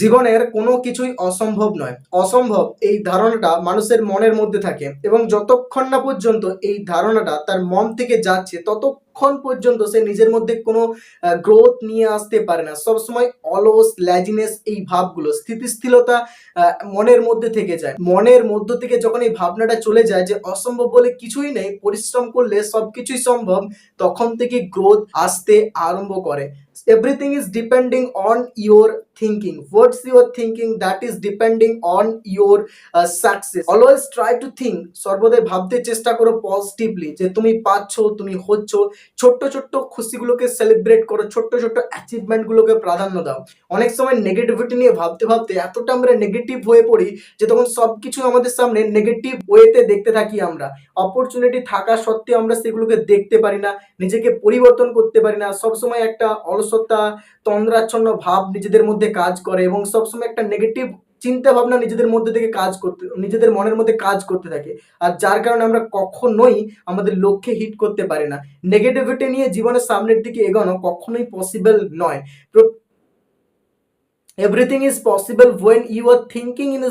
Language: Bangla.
জীবনের কোনো কিছুই অসম্ভব নয়। অসম্ভব এই ধারণাটা মানুষের মনের মধ্যে থাকে এবং যতক্ষণ না পর্যন্ত এই ধারণাটা তার মন থেকে যাচ্ছে ততক্ষণ পর্যন্ত সে নিজের মধ্যে কোনো গ্রোথ নিয়ে আসতে পারে না। সবসময় অলস, ল্যাজিনেস এই ভাবগুলো, স্থিতিশীলতা মনের মধ্যে থেকে যায়। মনের মধ্য থেকে যখন এই ভাবনাটা চলে যায় যে অসম্ভব বলে কিছুই নেই, পরিশ্রম করলে সবকিছুই সম্ভব, তখন থেকে গ্রোথ আসতে আরম্ভ করে। Everything is depending on your thinking. What's your thinking, that is depending on your success. Always try to think, সর্বদাই ভাবতে চেষ্টা করো পজিটিভলি, যে তুমি পাচ্ছ, তুমি হচ্ছ। ছোট্ট ছোট্ট খুশিগুলোকে সেলিব্রেট করো, ছোট্ট ছোট্ট অ্যাচিভমেন্ট গুলোকে প্রাধান্য দাও। অনেক সময় নেগেটিভিটি নিয়ে ভাবতে ভাবতে এতটা আমরা নেগেটিভ হয়ে পড়ি যে তখন সবকিছু আমাদের সামনে নেগেটিভ ওয়েতে দেখতে থাকি। আমরা অপরচুনিটি থাকা সত্ত্বেও আমরা সেগুলোকে দেখতে পারি না, নিজেকে পরিবর্তন করতে পারি না। সবসময় একটা অলসতা, তন্দ্রাচ্ছন্ন ভাব নিজেদের মধ্যে কাজ করে এবং সবসময় একটা নেগেটিভ চিন্তা ভাবনা নিজেদের মনের মধ্যে কাজ করতে থাকে। আর যার কারণে আমরা কখনোই আমাদের লক্ষ্যে হিট করতে পারি না। নেগেটিভিটি নিয়ে জীবনের সামনের দিকে এগোনো কখনোই পসিবল নয়। Everything is possible when you are thinking in a